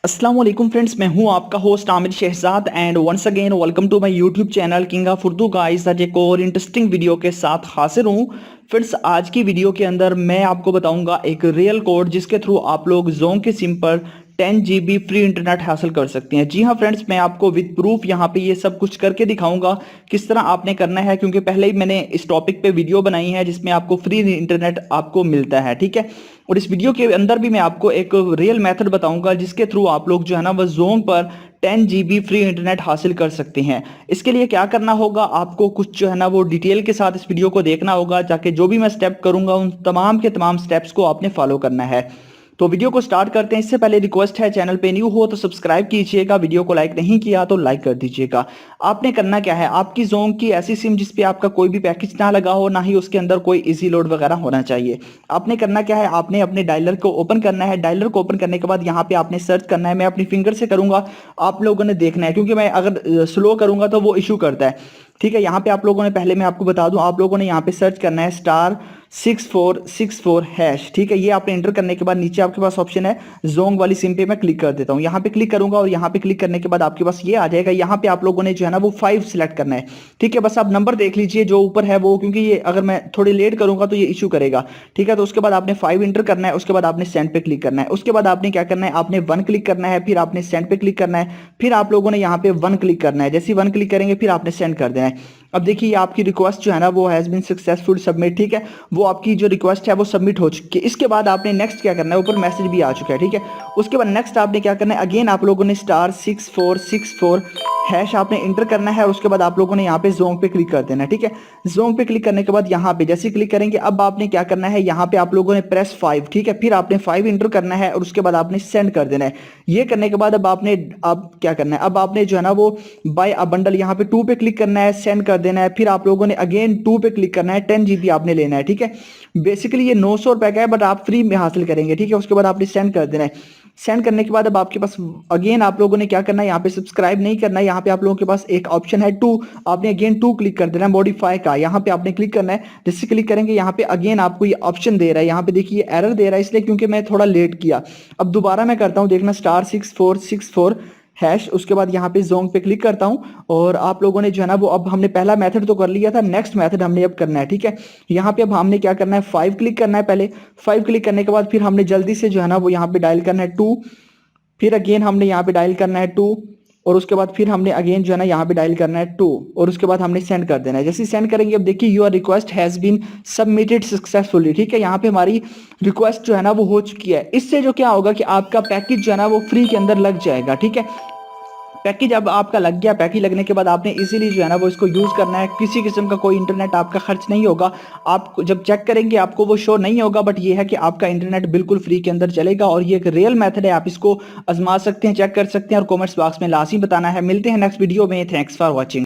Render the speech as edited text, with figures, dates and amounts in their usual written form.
अस्सलाम वालेकुम फ्रेंड्स, मैं हूं आपका host Aamir Shahzad and once again welcome to my YouTube channel king of Urdu guys. आज एक और इंटरेस्टिंग वीडियो के साथ हाजिर हूं फ्रेंड्स। आज की वीडियो के अंदर मैं आपको बताऊंगा एक रियल कोड जिसके थ्रू आप लोग जोंग के सिम पर 10 GB फ्री इंटरनेट हासिल कर सकते हैं। जी हाँ फ्रेंड्स, मैं आपको विद प्रूफ यहाँ पे ये सब कुछ करके दिखाऊंगा किस तरह आपने करना है, क्योंकि पहले ही मैंने इस टॉपिक पे वीडियो बनाई है जिसमें आपको फ्री इंटरनेट आपको मिलता है, ठीक है। और इस वीडियो के अंदर भी मैं आपको एक रियल मेथड बताऊंगा जिसके थ्रू आप लोग जो है ना वह जोंग पर 10 GB फ्री इंटरनेट हासिल कर सकते हैं। इसके लिए क्या करना होगा, आपको कुछ जो है ना वो डिटेल के साथ इस वीडियो को देखना होगा, ताकि जो भी मैं स्टेप करूंगा उन तमाम के तमाम स्टेप्स को आपने फॉलो करना है। तो वीडियो को स्टार्ट करते हैं। इससे पहले रिक्वेस्ट है, चैनल पे न्यू हो तो सब्सक्राइब कीजिएगा, वीडियो को लाइक नहीं किया तो लाइक कर दीजिएगा। आपने करना क्या है, आपकी जोंग की ऐसी सिम जिस पे आपका कोई भी पैकेज ना लगा हो, ना ही उसके अंदर कोई इजी लोड वगैरह होना चाहिए। आपने करना क्या है, आपने अपने डायलर को ओपन करना है। डायलर को ओपन करने के बाद यहाँ पे आपने सर्च करना है। मैं अपनी फिंगर से करूंगा, आप लोगों ने देखना है, क्योंकि मैं अगर स्लो करूंगा तो वो इशू करता है, ठीक है। यहाँ पे आप लोगों ने, पहले मैं आपको बता दूं, आप लोगों ने यहाँ पे सर्च करना है *6464#, ठीक है। ये आपने एंटर करने के बाद नीचे आपके पास ऑप्शन है जोंग वाली सिम पे। मैं क्लिक कर देता हूँ, यहाँ पे क्लिक करूंगा और यहाँ पे क्लिक करने के बाद आपके पास ये आ जाएगा। यहाँ पे आप लोगों ने जो है ना वो 5 सिलेक्ट करना है, ठीक है। बस आप नंबर देख लीजिए जो ऊपर है वो, क्योंकि ये अगर मैं थोड़ी लेट करूंगा तो ये इशू करेगा, ठीक है। तो उसके बाद आपने 5 एंटर करना है, उसके बाद आपने सेंड पे क्लिक करना है। उसके बाद आपने क्या करना है, आपने 1 क्लिक करना है, फिर आपने सेंड पे क्लिक करना है, फिर आप लोगों ने यहाँ पे 1 क्लिक करना है। जैसे ही 1 क्लिक करेंगे फिर आपने सेंड कर देना है। अब देखिए आपकी रिक्वेस्ट जो है ना वो हैज बीन सक्सेसफुल सबमिट, ठीक है। वो आपकी जो रिक्वेस्ट है वो सबमिट हो चुकी है। इसके बाद आपने नेक्स्ट क्या करना है, ऊपर मैसेज भी आ चुका है, ठीक है। उसके बाद नेक्स्ट आपने क्या करना है, अगेन आप लोगों ने *6464# आपने इंटर करना है और उसके बाद आप लोगों ने यहाँ पे जोंग पे क्लिक कर देना है, ठीक है। जोंग पे क्लिक करने के बाद यहाँ पे जैसे क्लिक करेंगे, अब आपने क्या करना है, यहाँ पे आप लोगों ने प्रेस 5, ठीक है। फिर आपने 5 इंटर करना है और उसके बाद आपने सेंड कर देना है। ये करने के बाद अब क्या करना है, अब आपने जो है ना वो बाय अ बंडल यहाँ पे 2 पे क्लिक करना है, सेंड कर देना है। फिर आप लोगों ने अगेन 2 पे क्लिक करना है, 10 GB आपने लेना है, ठीक है। बेसिकली ये 900 रुपए का है, बट आप फ्री में हासिल करेंगे, ठीक है। उसके बाद आपने सेंड कर देना है। सेंड करने के बाद अब आपके पास अगेन आप लोगों ने क्या करना है, यहाँ पे सब्सक्राइब नहीं करना है। यहाँ पे आप लोगों के पास एक ऑप्शन है 2, आपने अगेन 2 क्लिक कर देना है, मॉडिफाई का। यहाँ पे आपने क्लिक करना है। जैसे क्लिक करेंगे यहाँ पे अगेन आपको ये ऑप्शन दे रहा है, यहाँ पे देखिए एरर दे रहा है, इसलिए क्योंकि मैं थोड़ा लेट किया। अब दोबारा मैं करता हूँ, देखना *6464#, उसके बाद यहाँ पे जोंग पे क्लिक करता हूँ और आप लोगों ने जो है ना वो, अब हमने पहला मेथड तो कर लिया था, नेक्स्ट मेथड हमने अब करना है, ठीक है। यहाँ पे अब हमने क्या करना है, 5 क्लिक करना है पहले। 5 क्लिक करने के बाद फिर हमने जल्दी से जो है ना वो यहाँ पे डायल करना है 2, फिर अगेन हमने यहाँ पे डायल करना है 2 और उसके बाद फिर हमने अगेन जो है ना यहाँ पे डायल करना है 2 और उसके बाद हमने सेंड कर देना है। जैसे सेंड करेंगे, अब देखिए your request has been submitted successfully, ठीक है। यहाँ पे हमारी रिक्वेस्ट जो है ना वो हो चुकी है। इससे जो क्या होगा कि आपका पैकेज जो है ना वो फ्री के अंदर लग जाएगा, ठीक है। पैकेज अब आपका लग गया। पैकेज लगने के बाद आपने इजीली जो है ना वो इसको यूज़ करना है। किसी किस्म का कोई इंटरनेट आपका खर्च नहीं होगा। आप जब चेक करेंगे आपको वो शो नहीं होगा, बट ये है कि आपका इंटरनेट बिल्कुल फ्री के अंदर चलेगा और ये एक रियल मेथड है। आप इसको आजमा सकते हैं, चेक कर सकते हैं और कमेंट्स बॉक्स में लाजमी बताना है। मिलते हैं नेक्स्ट वीडियो में। Thanks for watching.